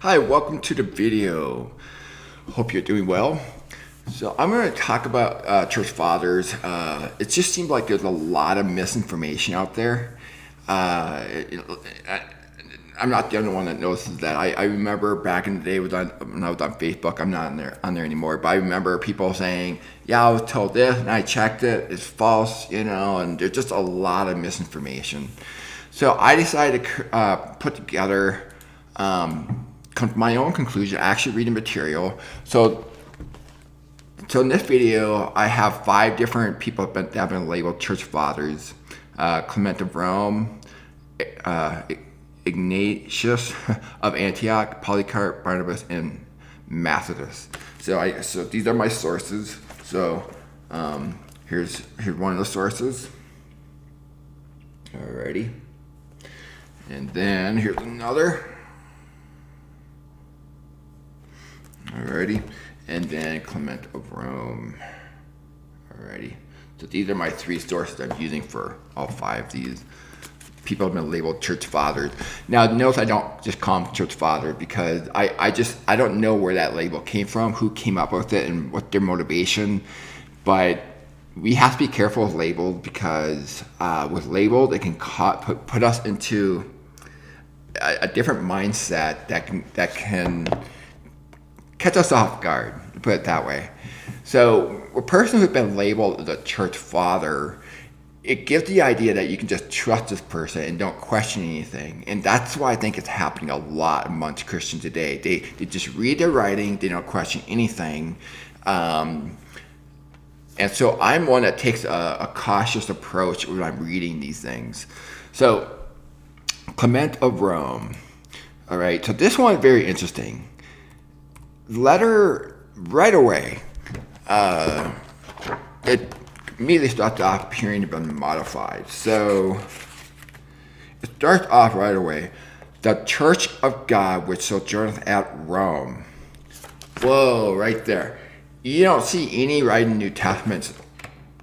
Hi, welcome to the video. Hope you're doing well. So I'm going to talk about church fathers. It just seems like there's a lot of misinformation out there. I'm not the only one that notices that. I remember back in the day when I was on Facebook. I'm not on there anymore. But I remember people saying, "Yeah, I was told this, and I checked it. It's false," and there's just a lot of misinformation. So I decided to put together my own conclusion, actually reading material. So in this video, I have 5 different people that have been labeled church fathers: Clement of Rome, Ignatius of Antioch, Polycarp, Barnabas, and Methodus. So these are my sources. So here's one of the sources. Alrighty, and then here's another. Alrighty, and then Clement of Rome. Alrighty, so these are my 3 sources I'm using for all 5 of these. People have been labeled church fathers. Now, notice I don't just call them church fathers because I don't know where that label came from, who came up with it, and what their motivation. But we have to be careful with labels because with labels, it can put us into a different mindset that can catch us off guard, to put it that way. So a person who's been labeled as a church father, it gives the idea that you can just trust this person and don't question anything. And that's why I think it's happening a lot amongst Christians today. They just read their writing, they don't question anything. And so I'm one that takes a cautious approach when I'm reading these things. So Clement of Rome. All right, so this one is very interesting. Letter right away, it immediately starts off appearing to be modified. So it starts off right away. The church of God which sojourneth at Rome. Whoa, right there. You don't see any writing in New Testaments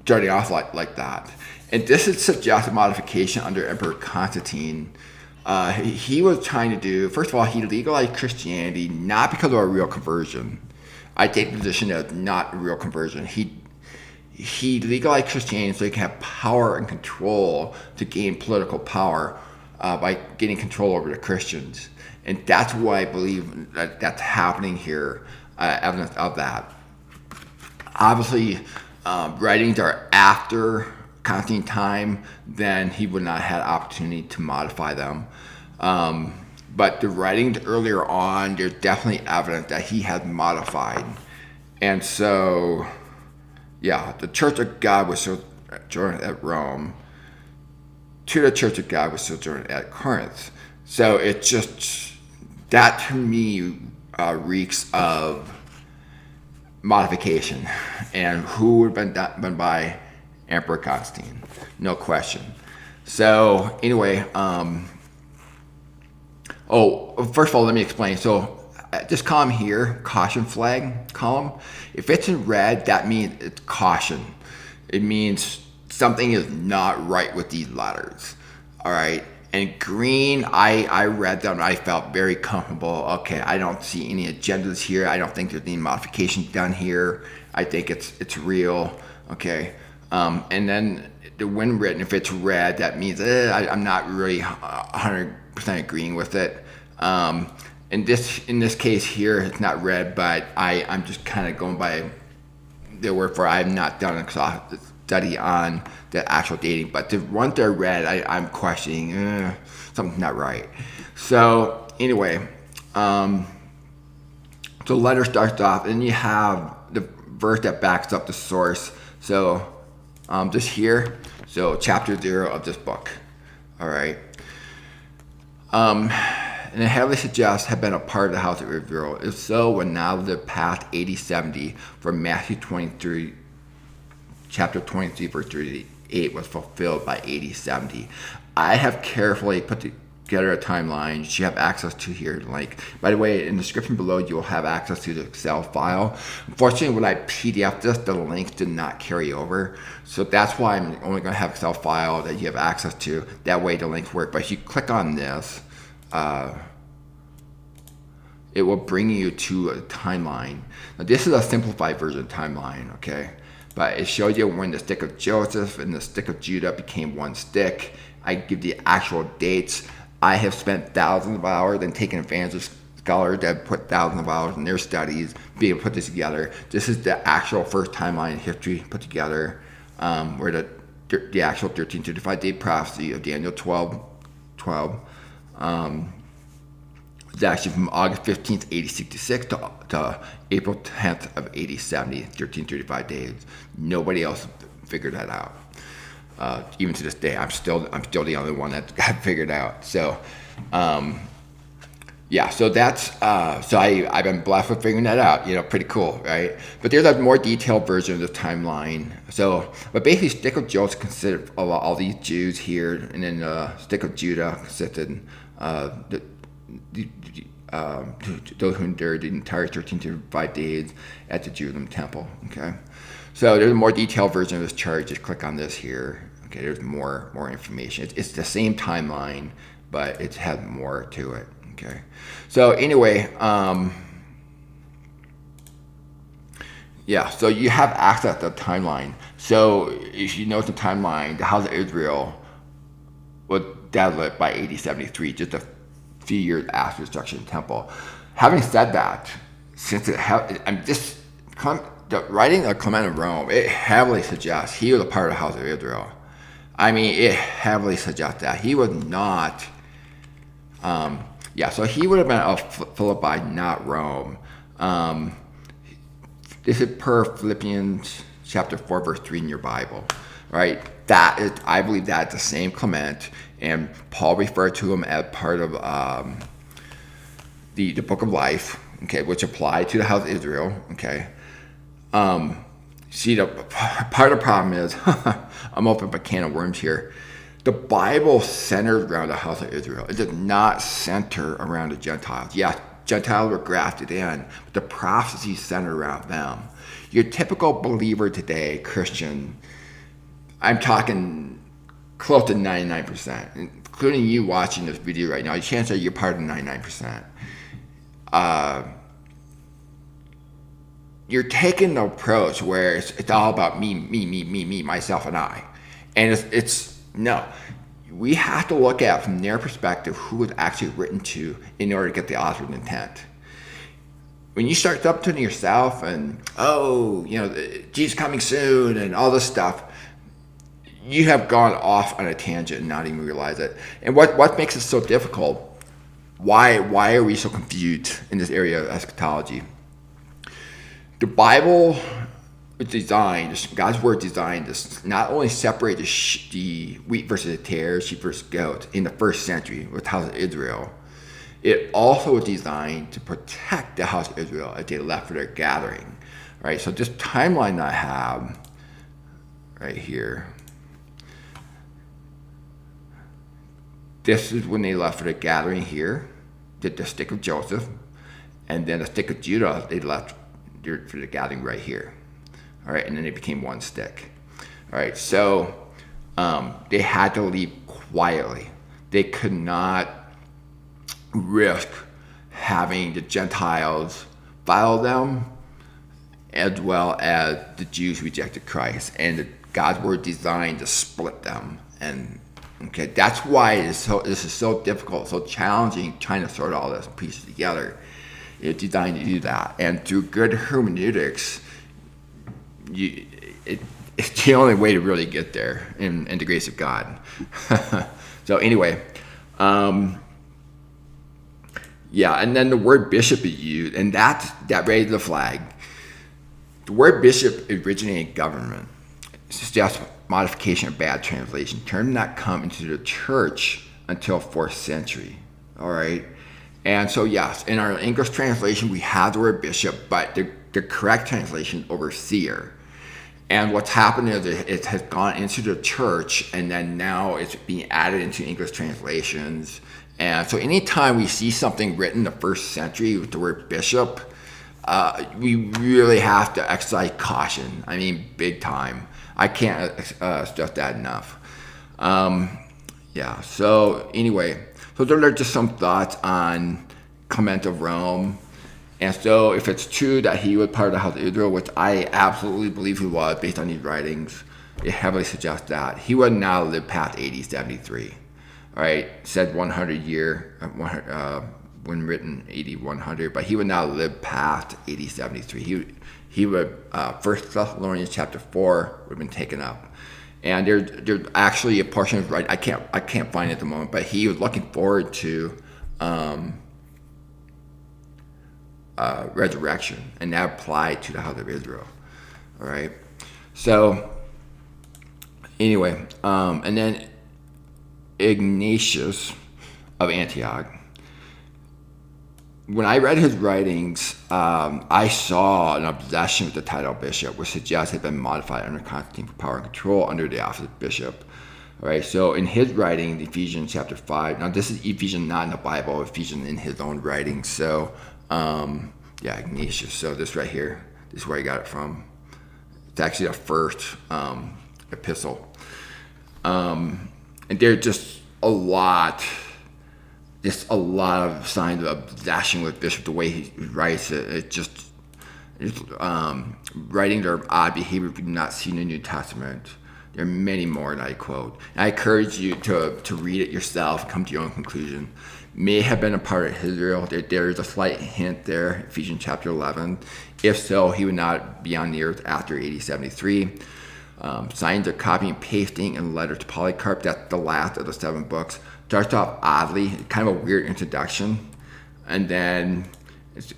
starting off like that. And this is suggested modification under Emperor Constantine. He was trying to do, first of all, he legalized Christianity not because of a real conversion. I take the position that it's not a real conversion. He legalized Christianity so he can have power and control to gain political power by getting control over the Christians. And that's why I believe that's happening here, evidence of that. Obviously, writings are after Constantine time, then he would not have had opportunity to modify them. But the writings earlier on, there's definitely evidence that he has modified. And so, yeah, the Church of God was sojourned at Rome to the Church of God was sojourned at Corinth. So it just, that to me reeks of modification. And who would have been done by Emperor Constantine, no question. So anyway, first of all, let me explain. So this column here, caution flag column, if it's in red, that means it's caution. It means something is not right with these letters. All right. And green, I read them and I felt very comfortable. Okay, I don't see any agendas here. I don't think there's any modifications done here. I think it's real. Okay. And then the when written, if it's red, that means I'm not really 100% agreeing with it. In this case here, it's not red, but I'm just kind of going by the word for it. I have not done a study on the actual dating, but the ones that are red, I'm questioning something's not right. So anyway, so the letter starts off, and you have the verse that backs up the source. So just here, so chapter 0 of this book. All right. And it heavily suggests have been a part of the house of Israel. If so, when now lived past 80-70, for Matthew 23, chapter 23, verse 38 was fulfilled by 80-70. I have carefully put together a timeline you have access to here. Like, by the way, in the description below, you will have access to the Excel file. Unfortunately, when I PDF this, the links did not carry over. So that's why I'm only going to have Excel file that you have access to. That way the links work. But if you click on this, it will bring you to a timeline. Now, this is a simplified version of timeline, okay? But it shows you when the stick of Joseph and the stick of Judah became one stick. I give the actual dates. I have spent thousands of hours and taken advantage of scholars that have put thousands of hours in their studies, being able to put this together. This is the actual first timeline in history put together, where the actual 1335 day prophecy of Daniel 12. It's actually from August 15th, 8066 to April 10th of 8070, 1335 days. Nobody else figured that out. Even to this day, I'm still the only one that got figured out. So, yeah, so that's, I've been blessed with figuring that out, pretty cool, right? But there's a more detailed version of the timeline. So, but basically, stick of Joseph consisted of all these Jews here, and then stick of Judah consisted those who endured the entire 1335 days at the Jerusalem temple, okay? So there's a more detailed version of this chart. Just click on this here. Okay, there's more information. It's the same timeline, but it has more to it. Okay, so anyway, yeah, so you have access to the timeline. So if you notice the timeline, the house of Israel was desolate by 8073, just a few years after the destruction of the temple. Having said that, since the writing of Clement of Rome, it heavily suggests he was a part of the house of Israel. I mean, it heavily suggests that he was not. So he would have been of Philippi, not Rome. This is per Philippians chapter 4, verse 3 in your Bible, right? That is, I believe that's the same Clement, and Paul referred to him as part of the Book of Life, okay, which applied to the house of Israel, okay. See, part of the problem is, I'm opening up a can of worms here. The Bible centers around the house of Israel. It does not center around the Gentiles. Yes, Gentiles were grafted in, but the prophecy centered around them. Your typical believer today, Christian, I'm talking close to 99%, including you watching this video right now. The chance that you're part of the 99%. You're taking the approach where it's all about me, myself, and I. And it's no. We have to look at from their perspective who was actually written to in order to get the author's intent. When you start up to yourself and, Jesus coming soon and all this stuff, you have gone off on a tangent and not even realize it. And what makes it so difficult? Why are we so confused in this area of eschatology? The Bible is designed, God's word designed to not only separate the wheat versus the tares, sheep versus goats in the first century with the house of Israel, it also was designed to protect the house of Israel as they left for their gathering, right? So this timeline that I have right here, this is when they left for the gathering here, did the stick of Joseph, and then the stick of Judah, they left for the gathering right here. All right, and then they became one stick. All right, so they had to leave quietly. They could not risk having the Gentiles follow them, as well as the Jews rejected Christ, and God's word designed to split them. And okay, that's why this is so difficult, so challenging, trying to sort all this pieces together. It's designed to do that, and through good hermeneutics, it's the only way to really get there in the grace of God. So anyway, and then the word bishop is used, and that raises the flag. The word bishop originated government. It's just modification of bad translation. Term did not come into the church until 4th century. All right. And so, yes, in our English translation, we have the word bishop, but the correct translation is overseer. And what's happened is it has gone into the church, and then now it's being added into English translations. And so anytime we see something written in the 1st century with the word bishop, we really have to exercise caution. I mean, big time. I can't stress that enough. So anyway, so there are just some thoughts on Clement of Rome. And so if it's true that he was part of the house of Israel, which I absolutely believe he was based on these writings, it heavily suggests that he would not have lived past AD 73. All right, said 100 year, when written AD 100, but he would not live past AD 73. He would, 1 Thessalonians chapter 4 would have been taken up. And there's actually a portion of, right, I can't find it at the moment, but he was looking forward to resurrection, and that applied to the house of Israel. All right. So anyway, and then Ignatius of Antioch. When I read his writings, I saw an obsession with the title of bishop, which suggests it had been modified under Constantine for power and control under the office of bishop. All right, so in his writing, Ephesians chapter 5, now this is Ephesians not in the Bible, Ephesians in his own writing. So, yeah, Ignatius. So this right here, this is where I got it from. It's actually the first epistle. And there's just a lot of signs of obsession with Bishop, the way he writes it. It's writing their odd behavior we've not seen in the New Testament. There are many more that I quote. And I encourage you to read it yourself, come to your own conclusion. May have been a part of Israel. There's a slight hint there, Ephesians chapter 11. If so, he would not be on the earth after AD 73. Signs of copying and pasting in the letter to Polycarp. That's the last of the 7 books. Starts off oddly, kind of a weird introduction. And then,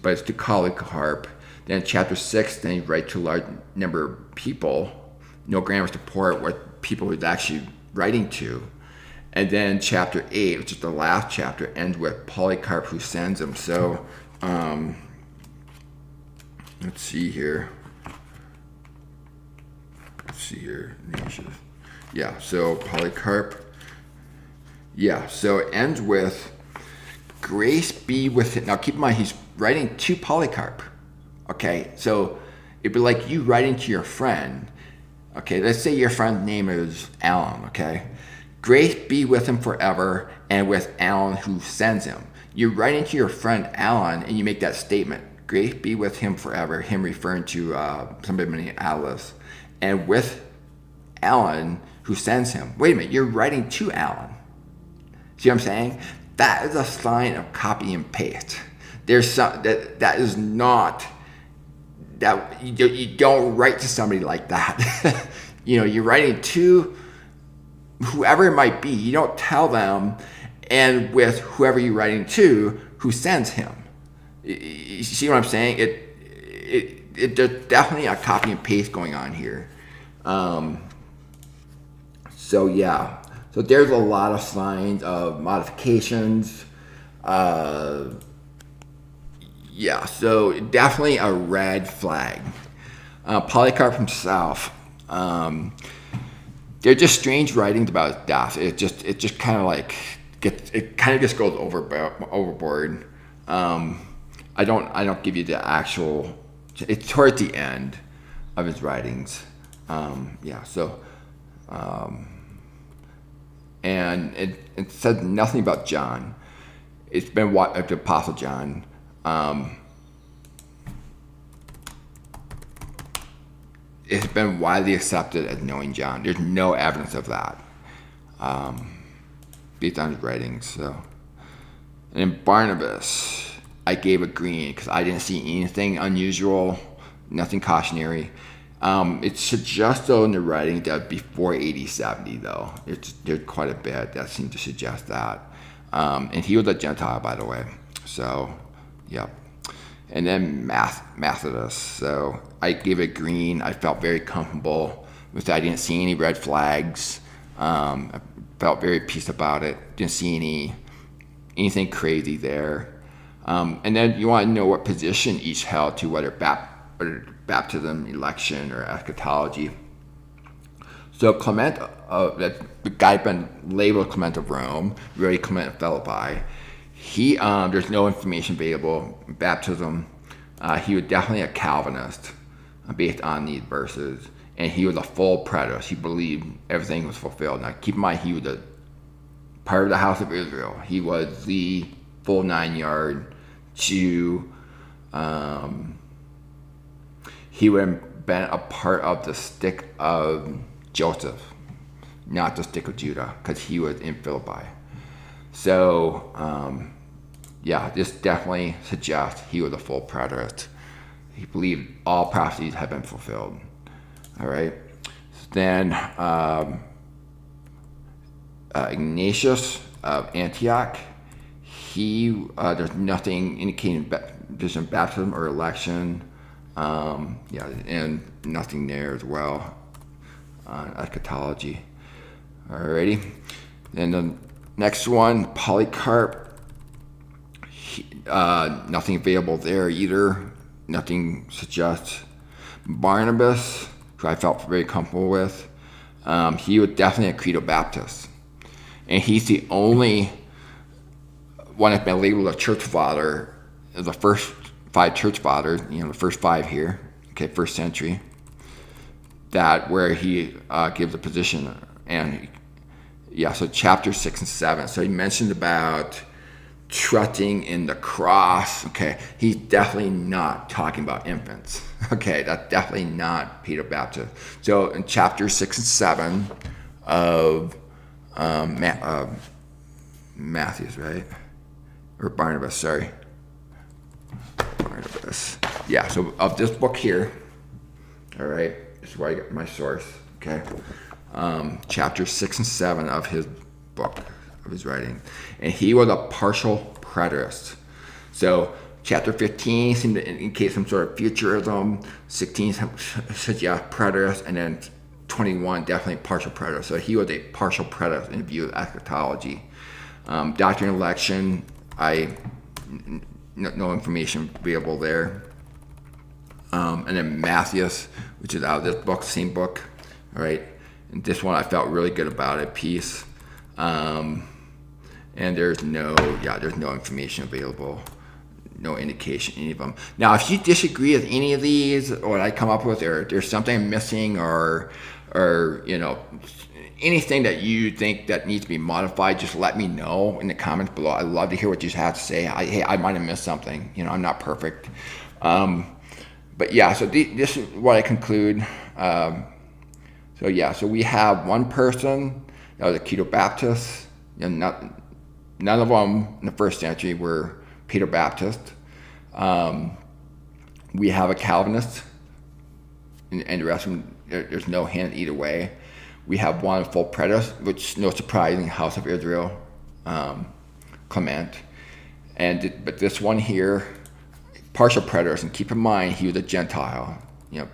but it's to Polycarp. Then chapter 6, then he writes to a large number of people. No grammar support what people he's actually writing to. And then chapter 8, which is the last chapter, ends with Polycarp who sends him. So, let's see here. Yeah, so Polycarp. Yeah, so it ends with, grace be with it. Now keep in mind, he's writing to Polycarp. Okay, so it'd be like you writing to your friend. Okay, let's say your friend's name is Alan, okay? Grace be with him forever and with Alan who sends him. You're writing to your friend Alan and you make that statement. Grace be with him forever, him referring to somebody named Alice. And with Alan who sends him. Wait a minute, you're writing to Alan. See what I'm saying? That is a sign of copy and paste. There's some that is not, that you don't write to somebody like that. You're writing to whoever it might be. You don't tell them, and with whoever you're writing to, who sends him. You see what I'm saying? There's definitely a copy and paste going on here. So yeah. So there's a lot of signs of modifications. Yeah, so definitely a red flag. Polycarp himself, they're just strange writings about his death. It just kind of like just goes overboard. I don't give you the actual. It's towards the end of his writings. Yeah, so. And it said nothing about John. It's been the Apostle John. It's been widely accepted as knowing John. There's no evidence of that, based on his writings. So, and then Barnabas, I gave a green because I didn't see anything unusual, nothing cautionary. It suggests, though, in the writing that before AD 70, though. There's quite a bit that seems to suggest that. And he was a Gentile, by the way. So, yep. And then Methodist. So I gave it green. I felt very comfortable with that. I didn't see any red flags. I felt very peace about it. Didn't see anything crazy there. And then you want to know what position each held to, whether baptism, election, or eschatology. So Clement, the guy been labeled Clement of Rome, really Clement of Philippi. He, there's no information available. Baptism, he was definitely a Calvinist based on these verses, and he was a full preterist. He believed everything was fulfilled. Now, keep in mind, he was a part of the house of Israel. He was the full 9-yard Jew, He would have been a part of the stick of Joseph, not the stick of Judah, because he was in Philippi. So, yeah, this definitely suggests he was a full preterist. He believed all prophecies had been fulfilled. All right. Then Ignatius of Antioch, there's nothing indicating vision of baptism or election. Yeah, and nothing there as well on eschatology. Alrighty. Then the next one, Polycarp. Nothing available there either. Nothing suggests. Barnabas, who I felt very comfortable with, he was definitely a Credo Baptist. And he's the only one that's been labeled a church father, the first 5 church fathers, the first 5 here, okay, first century, that where he gives a position. And yeah, so chapter 6 and 7. So he mentioned about trusting in the cross. Okay, he's definitely not talking about infants. Okay, that's definitely not Peter Baptist. So in chapter 6 and 7 of Matthew's, right? Or Barnabas, sorry. Barnabas. Yeah, so of this book here, all right, this is where I get my source, okay? Chapter 6 and 7 of his book, of his writing. And he was a partial preterist. So chapter 15 seemed to indicate some sort of futurism, 16 suggests preterist, and then 21 definitely partial preterist. So he was a partial preterist in view of eschatology. Doctrine of election, no information available there. And then Matthias, which is out of this book, same book, all right? And this one I felt really good about it, peace. And there's no information available, no indication, any of them. Now, if you disagree with any of these, or what I come up with, or there's something missing, or anything that you think that needs to be modified, just let me know in the comments below. I'd love to hear what you have to say. I might have missed something. I'm not perfect. But yeah, so this is what I conclude. So yeah, so we have one person that was a Credo Baptist. None of them in the first century were Peter Baptist. We have a Calvinist, and the rest of them, there's no hint either way. We have one full preterist, which no surprising, House of Israel, Clement. But this one here, partial preterist, and keep in mind he was a Gentile,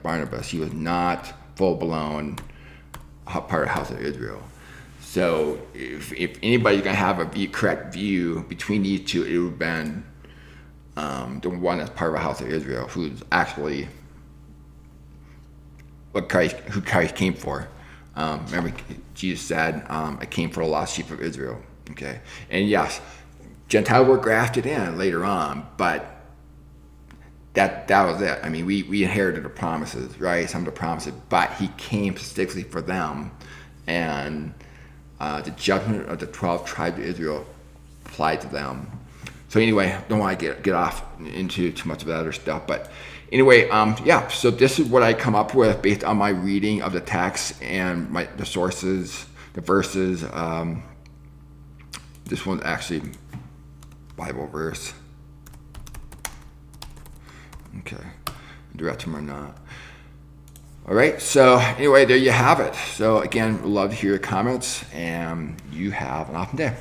Barnabas. He was not full-blown part of House of Israel. So if anybody's going to have a correct view between these two, it would have been the one that's part of the House of Israel, who's actually who Christ came for. Remember, Jesus said, I came for the lost sheep of Israel. Okay, and yes, Gentiles were grafted in later on, but that was it. I mean, we inherited the promises, right? Some of the promises, but he came specifically for them, and the judgment of the 12 tribes of Israel applied to them. So anyway, don't want to get off into too much of that other stuff, but anyway, yeah. So this is what I come up with based on my reading of the text and the sources, the verses. This one's actually Bible verse. Okay, the rest of them are not. All right, so anyway, there you have it. So again, we'd love to hear your comments, and you have an awesome day.